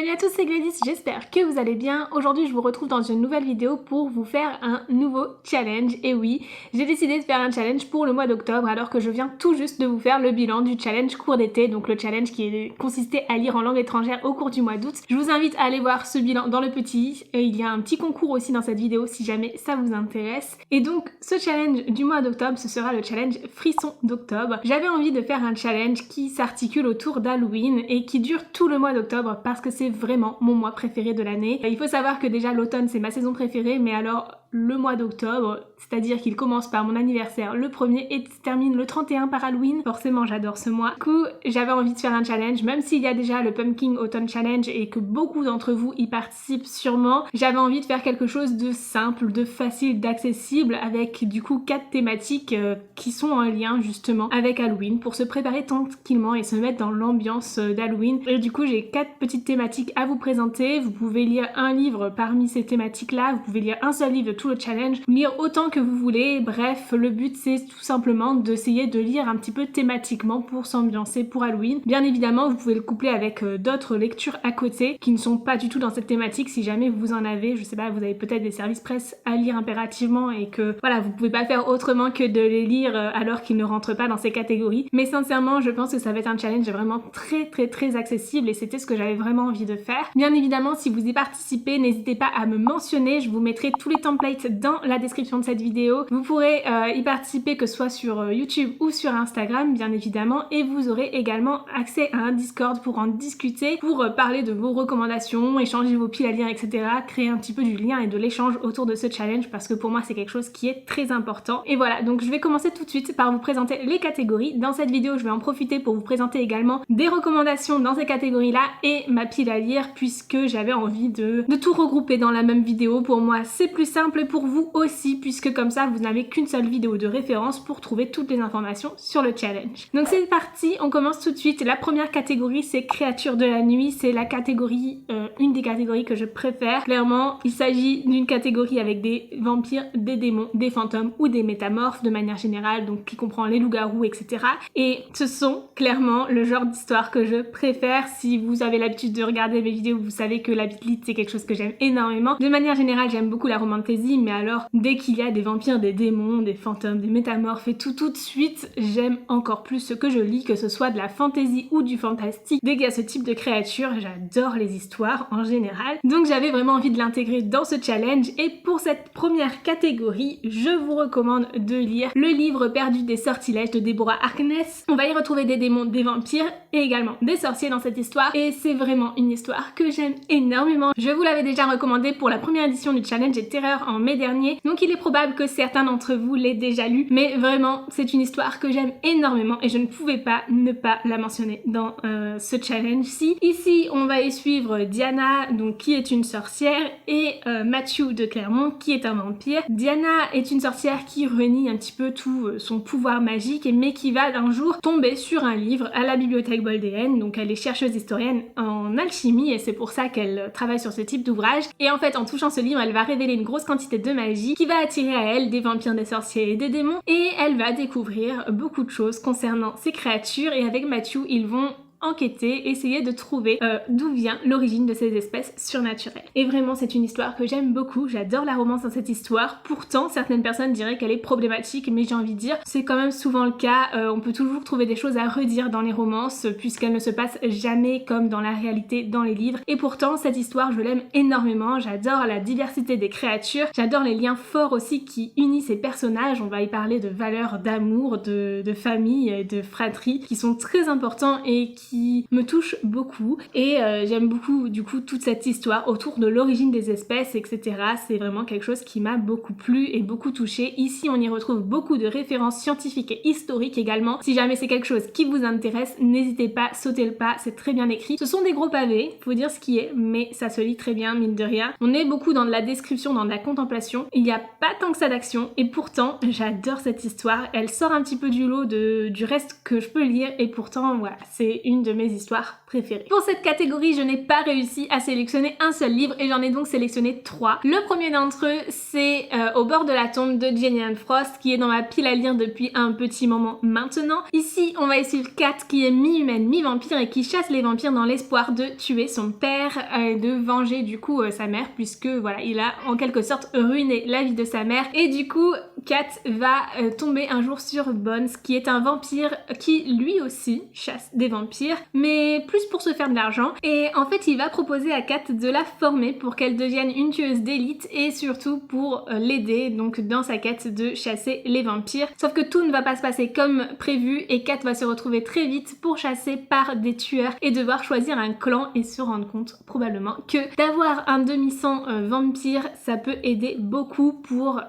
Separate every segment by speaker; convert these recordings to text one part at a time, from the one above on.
Speaker 1: Salut à tous, c'est Gladys, j'espère que vous allez bien. Aujourd'hui je vous retrouve dans une nouvelle vidéo pour vous faire un nouveau challenge. Et oui, j'ai décidé de faire un challenge pour le mois d'octobre alors que je viens tout juste de vous faire le bilan du challenge cours d'été, donc le challenge qui consistait à lire en langue étrangère au cours du mois d'août. Je vous invite à aller voir ce bilan dans le petit, et il y a un petit concours aussi dans cette vidéo si jamais ça vous intéresse. Et donc ce challenge du mois d'octobre, ce sera le challenge Frisson d'octobre. J'avais envie de faire un challenge qui s'articule autour d'Halloween et qui dure tout le mois d'octobre parce que c'est vraiment mon mois préféré de l'année. Il faut savoir que déjà l'automne c'est ma saison préférée, mais alors le mois d'octobre, c'est-à-dire qu'il commence par mon anniversaire le 1er et se termine le 31 par Halloween. Forcément j'adore ce mois. Du coup j'avais envie de faire un challenge, même s'il y a déjà le Pumpkin Autumn Challenge et que beaucoup d'entre vous y participent sûrement. J'avais envie de faire quelque chose de simple, de facile, d'accessible, avec du coup 4 thématiques qui sont en lien justement avec Halloween pour se préparer tranquillement et se mettre dans l'ambiance d'Halloween. Et du coup j'ai 4 petites thématiques à vous présenter. Vous pouvez lire un livre parmi ces thématiques là, vous pouvez lire un seul livre de tout le challenge, lire autant que vous voulez. Bref, le but c'est tout simplement d'essayer de lire un petit peu thématiquement pour s'ambiancer pour Halloween. Bien évidemment vous pouvez le coupler avec d'autres lectures à côté qui ne sont pas du tout dans cette thématique si jamais vous en avez, je sais pas, vous avez peut-être des services presse à lire impérativement et que voilà vous pouvez pas faire autrement que de les lire alors qu'ils ne rentrent pas dans ces catégories. Mais sincèrement je pense que ça va être un challenge vraiment très accessible et c'était ce que j'avais vraiment envie de faire. Bien évidemment si vous y participez n'hésitez pas à me mentionner, je vous mettrai tous les templates dans la description de cette vidéo. Vous pourrez y participer que ce soit sur YouTube ou sur Instagram bien évidemment, et vous aurez également accès à un Discord pour en discuter, pour parler de vos recommandations, échanger vos piles à lire, etc. Créer un petit peu du lien et de l'échange autour de ce challenge parce que pour moi c'est quelque chose qui est très important. Et voilà, donc je vais commencer tout de suite par vous présenter les catégories. Dans cette vidéo je vais en profiter pour vous présenter également des recommandations dans ces catégories là et ma pile à lire puisque j'avais envie de tout regrouper dans la même vidéo. Pour moi c'est plus simple et pour vous aussi puisque comme ça vous n'avez qu'une seule vidéo de référence pour trouver toutes les informations sur le challenge. Donc c'est parti, on commence tout de suite. La première catégorie c'est créatures de la nuit, c'est la catégorie, une des catégories que je préfère. Clairement il s'agit d'une catégorie avec des vampires, des démons, des fantômes ou des métamorphes de manière générale, donc qui comprend les loups-garous, etc. Et ce sont clairement le genre d'histoire que je préfère. Si vous avez l'habitude de regarder mes vidéos, vous savez que la lit c'est quelque chose que j'aime énormément. De manière générale j'aime beaucoup la romance fantasy, mais alors dès qu'il y a des vampires, des démons, des fantômes, des métamorphes et tout de suite j'aime encore plus ce que je lis, que ce soit de la fantasy ou du fantastique. Dès qu'il y a ce type de créatures, j'adore les histoires en général, donc j'avais vraiment envie de l'intégrer dans ce challenge. Et pour cette première catégorie je vous recommande de lire le livre perdu des sortilèges de Deborah Harkness. On va y retrouver des démons, des vampires et également des sorciers dans cette histoire, et c'est vraiment une histoire que j'aime énormément. Je vous l'avais déjà recommandé pour la première édition du challenge des terreurs en mai dernier, donc il est probable que certains d'entre vous l'aient déjà lu, mais vraiment c'est une histoire que j'aime énormément et je ne pouvais pas ne pas la mentionner dans ce challenge-ci. Ici on va y suivre Diana, donc qui est une sorcière, et Matthew de Clermont qui est un vampire. Diana est une sorcière qui renie un petit peu tout son pouvoir magique, mais qui va un jour tomber sur un livre à la bibliothèque boldéenne, donc elle est chercheuse historienne en alchimie et c'est pour ça qu'elle travaille sur ce type d'ouvrage. Et en fait en touchant ce livre elle va révéler une grosse quantité de magie qui va attirer à elle des vampires, des sorciers et des démons, et elle va découvrir beaucoup de choses concernant ces créatures, et avec Matthew ils vont enquêter, essayer de trouver d'où vient l'origine de ces espèces surnaturelles. Et vraiment c'est une histoire que j'aime beaucoup, j'adore la romance dans cette histoire. Pourtant certaines personnes diraient qu'elle est problématique, mais j'ai envie de dire c'est quand même souvent le cas. On peut toujours trouver des choses à redire dans les romances puisqu'elles ne se passent jamais comme dans la réalité dans les livres, et pourtant cette histoire je l'aime énormément. J'adore la diversité des créatures, j'adore les liens forts aussi qui unissent ces personnages. On va y parler de valeurs d'amour, de famille, de fratrie qui sont très importants et qui me touche beaucoup, et j'aime beaucoup du coup toute cette histoire autour de l'origine des espèces, etc. C'est vraiment quelque chose qui m'a beaucoup plu et beaucoup touchée. Ici on y retrouve beaucoup de références scientifiques et historiques également. Si jamais c'est quelque chose qui vous intéresse, n'hésitez pas, sautez le pas, c'est très bien écrit. Ce sont des gros pavés, faut dire ce qui est, mais ça se lit très bien mine de rien. On est beaucoup dans de la description, dans de la contemplation, il n'y a pas tant que ça d'action, et pourtant j'adore cette histoire. Elle sort un petit peu du lot du reste que je peux lire, et pourtant voilà, c'est une une de mes histoires préférées. Pour cette catégorie, je n'ai pas réussi à sélectionner un seul livre et j'en ai donc sélectionné 3. Le premier d'entre eux, c'est Au bord de la tombe de Jenny Ann Frost, qui est dans ma pile à lire depuis un petit moment maintenant. Ici, on va y suivre Kat, qui est mi-humaine, mi-vampire et qui chasse les vampires dans l'espoir de tuer son père et de venger du coup sa mère, puisque voilà, il a en quelque sorte ruiné la vie de sa mère. Et du coup, Kat va tomber un jour sur Bones, qui est un vampire qui lui aussi chasse des vampires, mais plus pour se faire de l'argent. Et en fait, il va proposer à Kat de la former pour qu'elle devienne une tueuse d'élite et surtout pour l'aider donc dans sa quête de chasser les vampires. Sauf que tout ne va pas se passer comme prévu et Kat va se retrouver très vite pourchassée par des tueurs et devoir choisir un clan et se rendre compte probablement que d'avoir un demi-sang vampire, ça peut aider beaucoup pour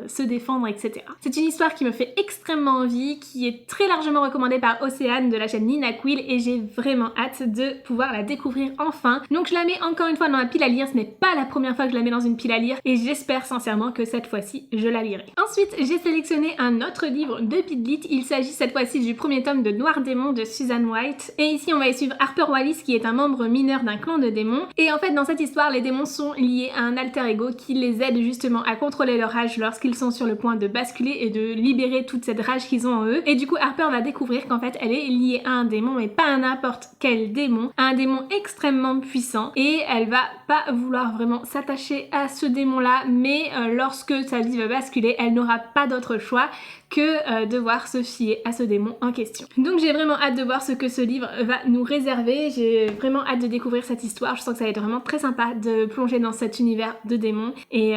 Speaker 1: se défendre, etc. C'est une histoire qui me fait extrêmement envie, qui est très largement recommandée par Océane de la chaîne Nina Quill et j'ai vraiment hâte de pouvoir la découvrir enfin. Donc je la mets encore une fois dans ma pile à lire, ce n'est pas la première fois que je la mets dans une pile à lire et j'espère sincèrement que cette fois-ci je la lirai. Ensuite j'ai sélectionné un autre livre de Pidlit, il s'agit cette fois-ci du premier tome de Noir Démon de Susan White et ici on va y suivre Harper Wallis qui est un membre mineur d'un clan de démons et en fait dans cette histoire les démons sont liés à un alter ego qui les aide justement à contrôler leur rage lorsqu'ils sont sur le point de basculer et de libérer toute cette rage qu'ils ont en eux et du coup Harper va découvrir qu'en fait elle est liée à un démon mais pas à n'importe quel démon, à un démon extrêmement puissant et elle va pas vouloir vraiment s'attacher à ce démon là mais lorsque sa vie va basculer elle n'aura pas d'autre choix que devoir se fier à ce démon en question. Donc j'ai vraiment hâte de voir ce que ce livre va nous réserver, j'ai vraiment hâte de découvrir cette histoire, je sens que ça va être vraiment très sympa de plonger dans cet univers de démons et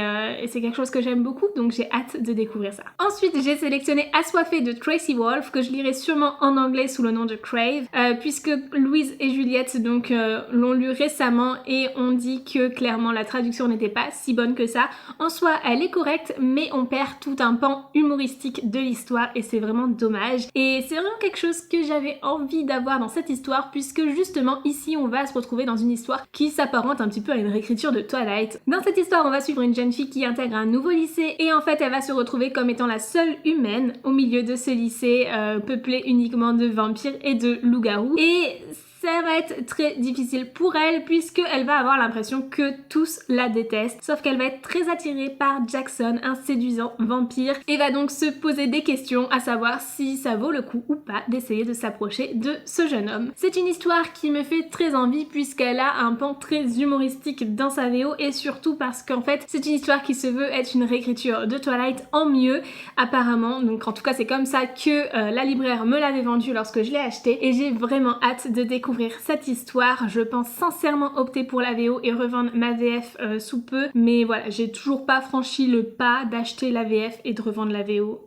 Speaker 1: c'est quelque chose que j'aime beaucoup donc j'ai hâte de découvrir ça. Ensuite j'ai sélectionné Assoiffé de Tracy Wolff que je lirai sûrement en anglais sous le nom de Crave puisque Louise et Juliette donc l'ont lu récemment et on dit que clairement la traduction n'était pas si bonne que ça. En soi elle est correcte mais on perd tout un pan humoristique de l'histoire et c'est vraiment dommage et c'est vraiment quelque chose que j'avais envie d'avoir dans cette histoire puisque justement ici on va se retrouver dans une histoire qui s'apparente un petit peu à une réécriture de Twilight. Dans cette histoire on va suivre une jeune fille qui intègre un nouveau lycée et en fait elle va se retrouver comme étant la seule humaine au milieu de ce lycée peuplé uniquement de vampires et de loups-garous et ça va être très difficile pour elle puisqu'elle va avoir l'impression que tous la détestent, sauf qu'elle va être très attirée par Jackson, un séduisant vampire, et va donc se poser des questions à savoir si ça vaut le coup ou pas d'essayer de s'approcher de ce jeune homme. C'est une histoire qui me fait très envie puisqu'elle a un pan très humoristique dans sa VO et surtout parce qu'en fait c'est une histoire qui se veut être une réécriture de Twilight en mieux apparemment, donc en tout cas c'est comme ça que la libraire me l'avait vendue lorsque je l'ai acheté et j'ai vraiment hâte de découvrir cette histoire. Je pense sincèrement opter pour la VO et revendre ma VF sous peu, mais voilà, j'ai toujours pas franchi le pas d'acheter la VF et de revendre la VO.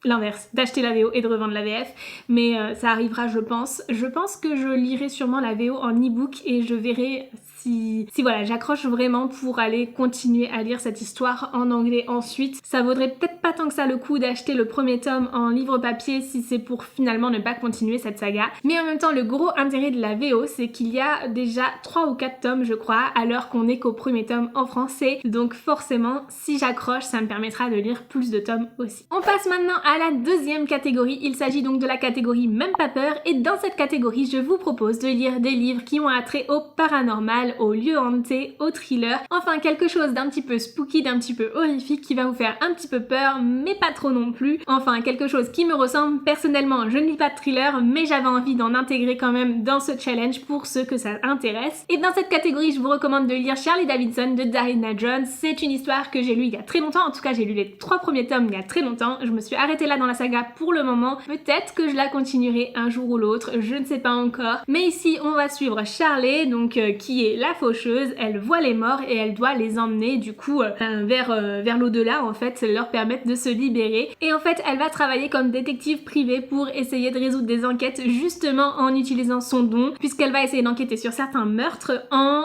Speaker 1: L'inverse, d'acheter la VO et de revendre la VF, mais ça arrivera je pense. Je pense que je lirai sûrement la VO en e-book et je verrai si voilà, j'accroche vraiment pour aller continuer à lire cette histoire en anglais ensuite. Ça vaudrait peut-être pas tant que ça le coup d'acheter le premier tome en livre papier si c'est pour finalement ne pas continuer cette saga. Mais en même temps, le gros intérêt de la VO, c'est qu'il y a déjà 3 ou 4 tomes je crois, alors qu'on est qu'au premier tome en français. Donc forcément, si j'accroche, ça me permettra de lire plus de tomes aussi. On passe maintenant à la deuxième catégorie. Il s'agit donc de la catégorie Même pas peur et dans cette catégorie, je vous propose de lire des livres qui ont attrait au paranormal, au lieu hanté, au thriller, enfin quelque chose d'un petit peu spooky, d'un petit peu horrifique qui va vous faire un petit peu peur mais pas trop non plus, enfin quelque chose qui me ressemble. Personnellement je ne lis pas de thriller mais j'avais envie d'en intégrer quand même dans ce challenge pour ceux que ça intéresse et dans cette catégorie je vous recommande de lire Charlie Davidson de Darina Jones. C'est une histoire que j'ai lue il y a très longtemps, en tout cas j'ai lu les 3 premiers tomes il y a très longtemps, je me suis arrêtée là dans la saga pour le moment, peut-être que je la continuerai un jour ou l'autre, je ne sais pas encore, mais ici on va suivre Charlie donc qui est la faucheuse, elle voit les morts et elle doit les emmener du coup vers l'au-delà en fait, leur permettre de se libérer et en fait elle va travailler comme détective privée pour essayer de résoudre des enquêtes justement en utilisant son don puisqu'elle va essayer d'enquêter sur certains meurtres en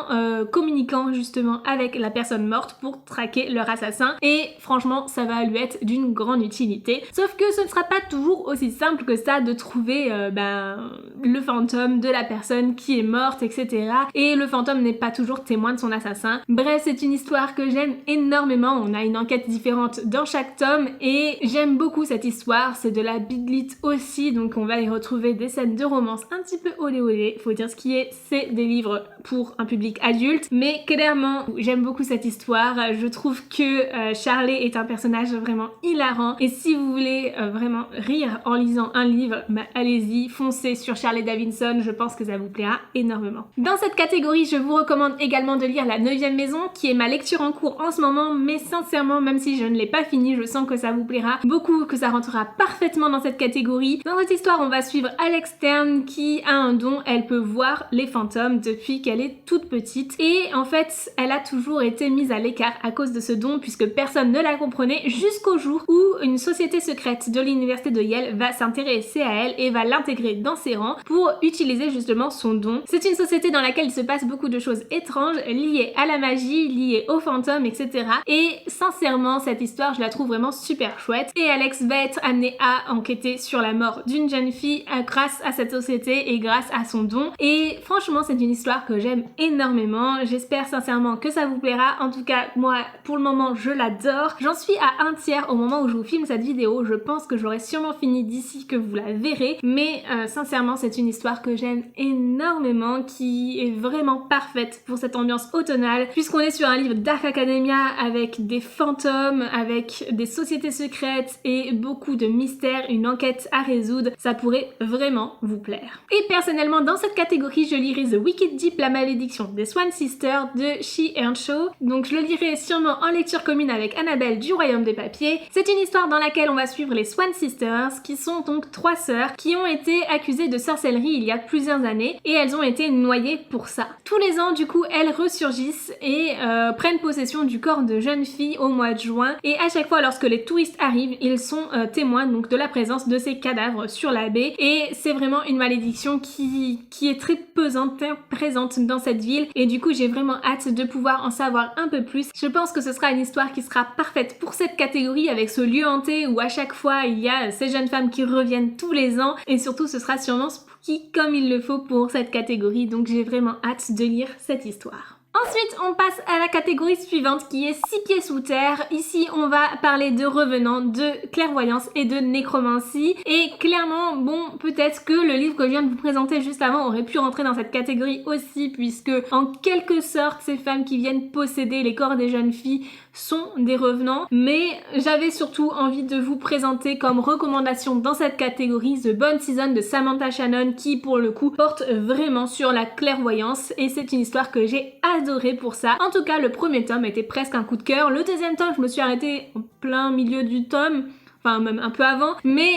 Speaker 1: communiquant justement avec la personne morte pour traquer leur assassin et franchement ça va lui être d'une grande utilité, sauf que ce ne sera pas toujours aussi simple que ça de trouver le fantôme de la personne qui est morte etc. et le fantôme n'est pas toujours témoin de son assassin. Bref, c'est une histoire que j'aime énormément, on a une enquête différente dans chaque tome et j'aime beaucoup cette histoire, c'est de la big lit aussi, donc on va y retrouver des scènes de romance un petit peu olé olé, faut dire ce qui est, c'est des livres pour un public adulte, mais clairement j'aime beaucoup cette histoire, je trouve que Charlie est un personnage vraiment hilarant et si vous voulez vraiment rire en lisant un livre, bah allez-y, foncez sur Charlie Davidson, je pense que ça vous plaira énormément. Dans cette catégorie, je vous recommande également de lire La 9e maison, qui est ma lecture en cours en ce moment, mais sincèrement, même si je ne l'ai pas fini, je sens que ça vous plaira beaucoup, que ça rentrera parfaitement dans cette catégorie. Dans cette histoire, on va suivre Alex Stern qui a un don, elle peut voir les fantômes depuis qu'elle est toute petite et en fait, elle a toujours été mise à l'écart à cause de ce don puisque personne ne la comprenait jusqu'au jour où une société secrète de l'université de Yale va s'intéresser à elle et va l'intégrer dans ses rangs pour utiliser justement son don. C'est une société dans laquelle il se passe beaucoup de choses étranges liées à la magie, liées aux fantômes, etc. Et sincèrement, cette histoire, je la trouve vraiment super chouette. Et Alex va être amené à enquêter sur la mort d'une jeune fille grâce à cette société et grâce à son don. Et franchement, c'est une histoire que j'aime énormément. J'espère sincèrement que ça vous plaira. En tout cas, moi, pour le moment, je l'adore. J'en suis à un tiers au moment où je vous filme cette vidéo. Je pense que j'aurai sûrement fini d'ici que vous la verrez. Mais sincèrement, c'est une histoire que j'aime énormément, qui est vraiment parfaite pour cette ambiance automnale, puisqu'on est sur un livre Dark Academia avec des fantômes, avec des sociétés secrètes et beaucoup de mystères, une enquête à résoudre. Ça pourrait vraiment vous plaire. Et personnellement, dans cette catégorie, je lirai The Wicked Deep, la malédiction des Swan Sisters de She Earnshaw. Donc je le lirai sûrement en lecture commune avec Annabelle du Royaume des Papiers. C'est une histoire dans laquelle on va suivre les Swan Sisters, qui sont donc 3 sœurs qui ont été accusées de sorcellerie il y a plusieurs années et elles ont été noyées pour ça. Tous les ans, du coup, elles ressurgissent et prennent possession du corps de jeunes filles au mois de juin et à chaque fois lorsque les touristes arrivent, ils sont témoins donc de la présence de ces cadavres sur la baie et c'est vraiment une malédiction qui est très pesante, présente dans cette ville et du coup j'ai vraiment hâte de pouvoir en savoir un peu plus. Je pense que ce sera une histoire qui sera parfaite pour cette catégorie avec ce lieu hanté où à chaque fois il y a ces jeunes femmes qui reviennent tous les ans et surtout ce sera sûrement spooky comme il le faut pour cette catégorie, donc j'ai vraiment hâte de lire cette histoire. Ensuite, on passe à la catégorie suivante qui est 6 pieds sous terre. Ici, on va parler de revenants, de clairvoyance et de nécromancie. Et clairement, bon, peut-être que le livre que je viens de vous présenter juste avant aurait pu rentrer dans cette catégorie aussi, puisque en quelque sorte, ces femmes qui viennent posséder les corps des jeunes filles sont des revenants. Mais j'avais surtout envie de vous présenter comme recommandation dans cette catégorie The Bone Season de Samantha Shannon, qui pour le coup porte vraiment sur la clairvoyance. Et c'est une histoire que j'ai adoré pour ça. En tout cas, le premier tome était presque un coup de cœur. Le deuxième tome, je me suis arrêtée en plein milieu du tome. Enfin même un peu avant, mais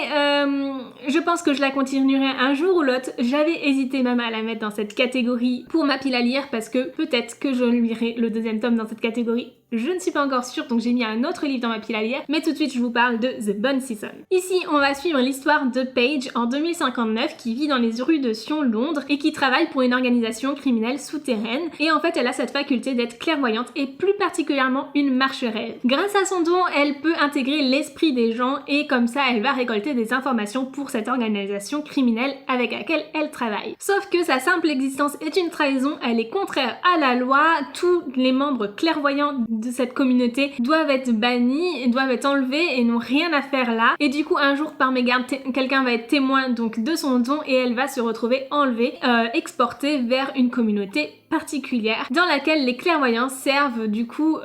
Speaker 1: je pense que je la continuerai un jour ou l'autre. J'avais hésité même à la mettre dans cette catégorie pour ma pile à lire parce que peut-être que je lirai le deuxième tome dans cette catégorie. Je ne suis pas encore sûre, donc j'ai mis un autre livre dans ma pile à lire, mais tout de suite je vous parle de The Bone Season. Ici, on va suivre l'histoire de Paige en 2059 qui vit dans les rues de Sion, Londres et qui travaille pour une organisation criminelle souterraine. Et en fait, elle a cette faculté d'être clairvoyante et plus particulièrement une marche-rêve. Grâce à son don, elle peut intégrer l'esprit des gens et comme ça, elle va récolter des informations pour cette organisation criminelle avec laquelle elle travaille. Sauf que sa simple existence est une trahison, elle est contraire à la loi, tous les membres clairvoyants de cette communauté doivent être bannis, doivent être enlevés et n'ont rien à faire là. Et du coup, un jour, par mégarde, quelqu'un va être témoin donc de son don et elle va se retrouver enlevée, exportée vers une communauté particulière dans laquelle les clairvoyants servent du coup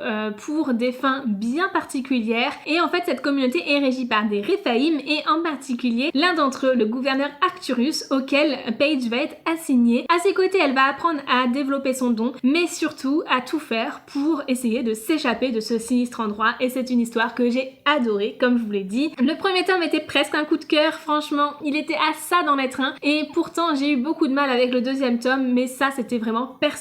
Speaker 1: pour des fins bien particulières. Et en fait, cette communauté est régie par des Réphaïm et en particulier l'un d'entre eux, le gouverneur Arcturus, auquel Paige va être assignée. À ses côtés, elle va apprendre à développer son don, mais surtout à tout faire pour essayer de s'échapper de ce sinistre endroit. Et c'est une histoire que j'ai adorée, comme je vous l'ai dit. Le premier tome était presque un coup de cœur, franchement, il était à ça d'en être un. Et pourtant, j'ai eu beaucoup de mal avec le deuxième tome, mais ça, c'était vraiment personnel.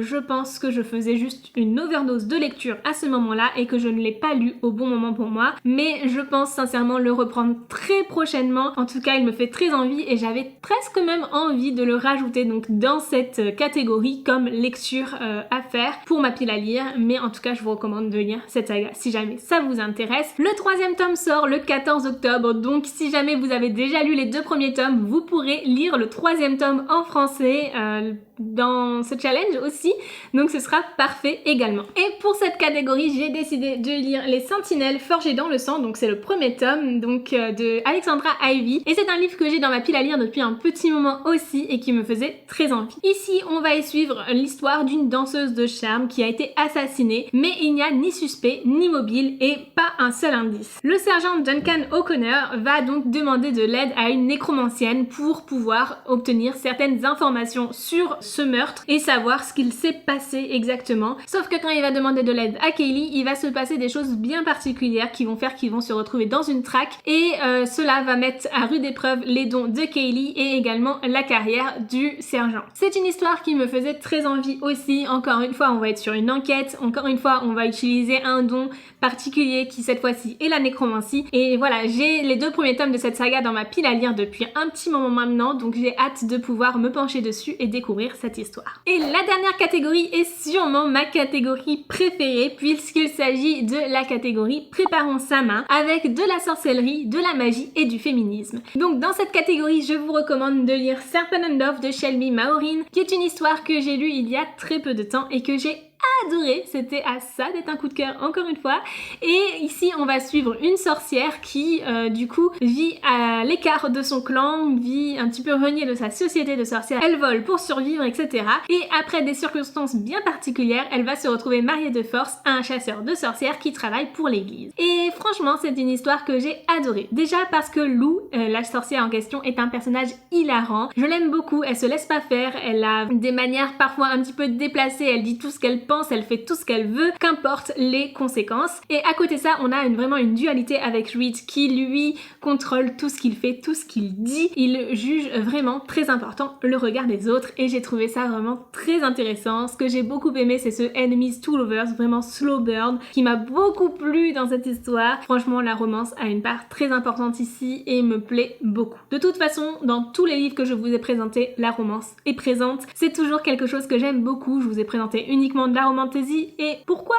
Speaker 1: Je pense que je faisais juste une overdose de lecture à ce moment-là et que je ne l'ai pas lu au bon moment pour moi. Mais je pense sincèrement le reprendre très prochainement. En tout cas, il me fait très envie et j'avais presque même envie de le rajouter donc dans cette catégorie comme lecture à faire pour ma pile à lire. Mais en tout cas, je vous recommande de lire cette saga si jamais ça vous intéresse. Le troisième tome sort le 14 octobre, donc si jamais vous avez déjà lu les 2 premiers tomes, vous pourrez lire le troisième tome en français dans ce challenge challenge aussi, donc ce sera parfait également. Et pour cette catégorie, j'ai décidé de lire Les Sentinelles forgées dans le sang, donc c'est le premier tome donc de Alexandra Ivy, et c'est un livre que j'ai dans ma pile à lire depuis un petit moment aussi et qui me faisait très envie. Ici, on va y suivre l'histoire d'une danseuse de charme qui a été assassinée, mais il n'y a ni suspect, ni mobile et pas un seul indice. Le sergent Duncan O'Connor va donc demander de l'aide à une nécromancienne pour pouvoir obtenir certaines informations sur ce meurtre et savoir ce qu'il s'est passé exactement. Sauf que quand il va demander de l'aide à Kaylee, il va se passer des choses bien particulières qui vont faire qu'ils vont se retrouver dans une traque et cela va mettre à rude épreuve les dons de Kaylee et également la carrière du sergent. C'est une histoire qui me faisait très envie aussi. Encore une fois, on va être sur une enquête. Encore une fois, on va utiliser un don particulier qui cette fois-ci est la nécromancie. Et voilà, j'ai les 2 premiers tomes de cette saga dans ma pile à lire depuis un petit moment maintenant, donc j'ai hâte de pouvoir me pencher dessus et découvrir cette histoire. Et la dernière catégorie est sûrement ma catégorie préférée puisqu'il s'agit de la catégorie Préparons sa main avec de la sorcellerie, de la magie et du féminisme. Donc dans cette catégorie, je vous recommande de lire Serpent and Dove de Shelby Maureen, qui est une histoire que j'ai lue il y a très peu de temps et que j'ai adoré, c'était à ça d'être un coup de cœur encore une fois. Et ici on va suivre une sorcière qui du coup vit à l'écart de son clan, vit un petit peu reniée de sa société de sorcières, elle vole pour survivre, etc. Et après des circonstances bien particulières, elle va se retrouver mariée de force à un chasseur de sorcières qui travaille pour l'église. Et franchement c'est une histoire que j'ai adorée. Déjà parce que Lou, la sorcière en question, est un personnage hilarant. Je l'aime beaucoup, elle se laisse pas faire, elle a des manières parfois un petit peu déplacées, elle dit tout ce qu'elle pense, elle fait tout ce qu'elle veut, qu'importe les conséquences. Et à côté de ça, on a vraiment une dualité avec Reed qui lui contrôle tout ce qu'il fait, tout ce qu'il dit. Il juge vraiment très important le regard des autres et j'ai trouvé ça vraiment très intéressant. Ce que j'ai beaucoup aimé, c'est ce Enemies to Lovers, vraiment slow burn, qui m'a beaucoup plu dans cette histoire. Franchement, la romance a une part très importante ici et me plaît beaucoup. De toute façon, dans tous les livres que je vous ai présentés, la romance est présente. C'est toujours quelque chose que j'aime beaucoup. Je vous ai présenté uniquement de la romantasy et pourquoi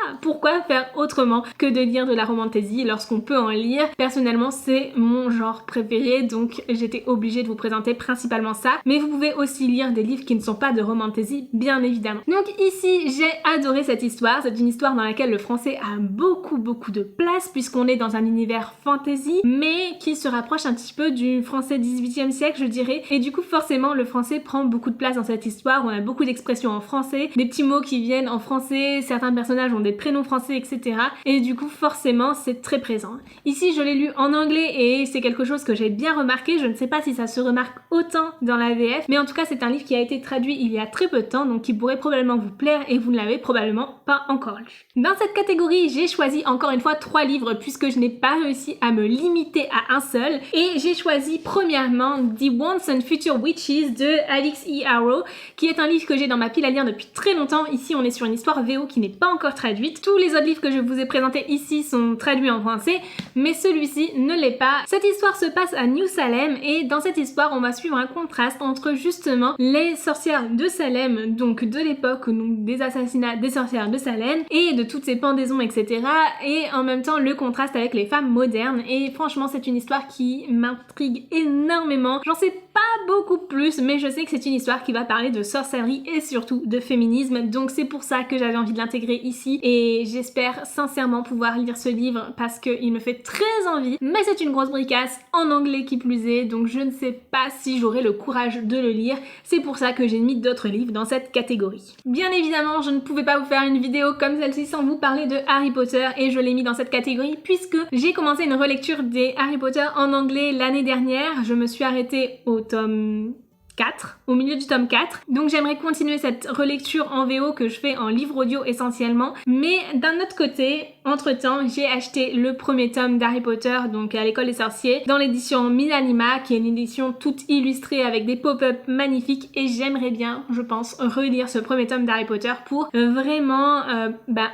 Speaker 1: faire autrement que de lire de la romantasy lorsqu'on peut en lire? Personnellement, c'est mon genre préféré, donc j'étais obligée de vous présenter principalement ça, mais vous pouvez aussi lire des livres qui ne sont pas de romantasy, bien évidemment. Donc ici, j'ai adoré cette histoire. C'est une histoire dans laquelle le français a beaucoup de place puisqu'on est dans un univers fantasy, mais qui se rapproche un petit peu du français 18e siècle, je dirais, et du coup forcément le français prend beaucoup de place dans cette histoire. On a beaucoup d'expressions en français, des petits mots qui viennent en français, certains personnages ont des prénoms français, etc. Et du coup, forcément, c'est très présent. Ici, je l'ai lu en anglais et c'est quelque chose que j'ai bien remarqué. Je ne sais pas si ça se remarque autant dans la VF, mais en tout cas, c'est un livre qui a été traduit il y a très peu de temps, donc qui pourrait probablement vous plaire et vous ne l'avez probablement pas encore lu. Dans cette catégorie, j'ai choisi encore une fois 3 livres puisque je n'ai pas réussi à me limiter à un seul. Et j'ai choisi premièrement The Once and Future Witches de Alix E. Harrow, qui est un livre que j'ai dans ma pile à lire depuis très longtemps. Ici, on est sur une histoire VO qui n'est pas encore traduite. Tous les autres livres que je vous ai présentés ici sont traduits en français, mais celui-ci ne l'est pas. Cette histoire se passe à New Salem et dans cette histoire, on va suivre un contraste entre justement les sorcières de Salem, donc de l'époque, donc des assassinats des sorcières de Salem et de toutes ces pendaisons, etc. Et en même temps, le contraste avec les femmes modernes. Et franchement, c'est une histoire qui m'intrigue énormément. J'en sais pas beaucoup plus, mais je sais que c'est une histoire qui va parler de sorcellerie et surtout de féminisme, donc c'est pour ça que j'avais envie de l'intégrer ici et j'espère sincèrement pouvoir lire ce livre parce qu'il me fait très envie, mais c'est une grosse bricasse en anglais qui plus est, donc je ne sais pas si j'aurai le courage de le lire. C'est pour ça que j'ai mis d'autres livres dans cette catégorie. Bien évidemment, je ne pouvais pas vous faire une vidéo comme celle-ci sans vous parler de Harry Potter et je l'ai mis dans cette catégorie puisque j'ai commencé une relecture des Harry Potter en anglais l'année dernière. Je me suis arrêtée au tome 4, au milieu du tome 4. Donc j'aimerais continuer cette relecture en VO que je fais en livre audio essentiellement. Mais d'un autre côté, entre-temps, j'ai acheté le premier tome d'Harry Potter, donc à l'école des sorciers, dans l'édition Minanima, qui est une édition toute illustrée avec des pop-up magnifiques. Et j'aimerais bien, je pense, relire ce premier tome d'Harry Potter pour vraiment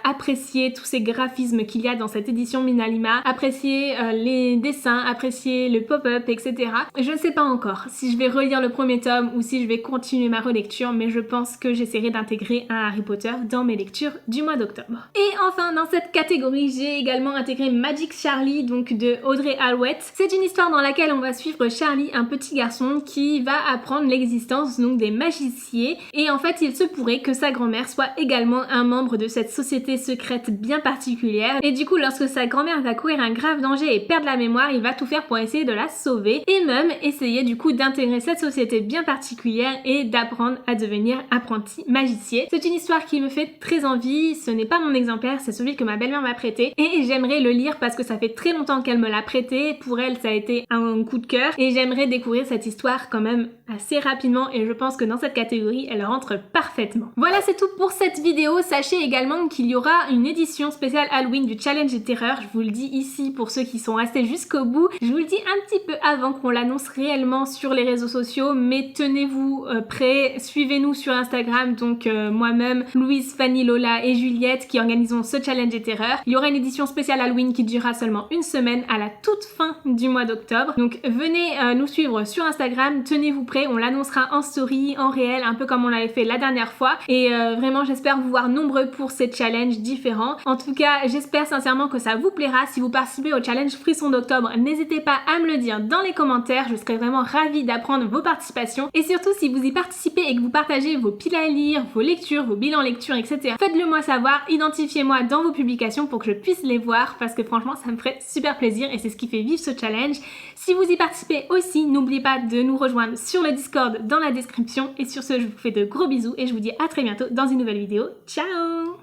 Speaker 1: apprécier tous ces graphismes qu'il y a dans cette édition Minanima, apprécier les dessins, apprécier le pop-up, etc. Je ne sais pas encore si je vais relire le premier tome tome ou si je vais continuer ma relecture, mais je pense que j'essaierai d'intégrer un Harry Potter dans mes lectures du mois d'octobre. Et enfin, dans cette catégorie, j'ai également intégré Magic Charlie, donc de Audrey Alwett. C'est une histoire dans laquelle on va suivre Charlie, un petit garçon qui va apprendre l'existence donc des magiciers, et en fait il se pourrait que sa grand-mère soit également un membre de cette société secrète bien particulière, et du coup lorsque sa grand-mère va courir un grave danger et perdre la mémoire, il va tout faire pour essayer de la sauver, et même essayer du coup d'intégrer cette société bien particulière et d'apprendre à devenir apprenti magicien. C'est une histoire qui me fait très envie, ce n'est pas mon exemplaire, c'est celui que ma belle-mère m'a prêté, et j'aimerais le lire parce que ça fait très longtemps qu'elle me l'a prêté, pour elle ça a été un coup de cœur, et j'aimerais découvrir cette histoire quand même assez rapidement, et je pense que dans cette catégorie elle rentre parfaitement. Voilà, c'est tout pour cette vidéo. Sachez également qu'il y aura une édition spéciale Halloween du Challenge des Terreurs, je vous le dis ici pour ceux qui sont restés jusqu'au bout, je vous le dis un petit peu avant qu'on l'annonce réellement sur les réseaux sociaux, mais tenez-vous prêts, suivez-nous sur Instagram, donc moi-même, Louise, Fanny, Lola et Juliette qui organisons ce Challenge des Terreurs. Il y aura une édition spéciale Halloween qui durera seulement une semaine à la toute fin du mois d'octobre, donc venez nous suivre sur Instagram, tenez-vous prêts, on l'annoncera en story, en réel, un peu comme on l'avait fait la dernière fois, et vraiment j'espère vous voir nombreux pour ces challenges différents. En tout cas, j'espère sincèrement que ça vous plaira. Si vous participez au challenge Frisson d'octobre, n'hésitez pas à me le dire dans les commentaires, je serais vraiment ravie d'apprendre vos participations, et surtout si vous y participez et que vous partagez vos piles à lire, vos lectures, vos bilans lecture, etc. Faites-le moi savoir, identifiez-moi dans vos publications pour que je puisse les voir, parce que franchement ça me ferait super plaisir et c'est ce qui fait vivre ce challenge. Si vous y participez aussi, n'oubliez pas de nous rejoindre sur le Discord dans la description, et sur ce je vous fais de gros bisous et je vous dis à très bientôt dans une nouvelle vidéo. Ciao!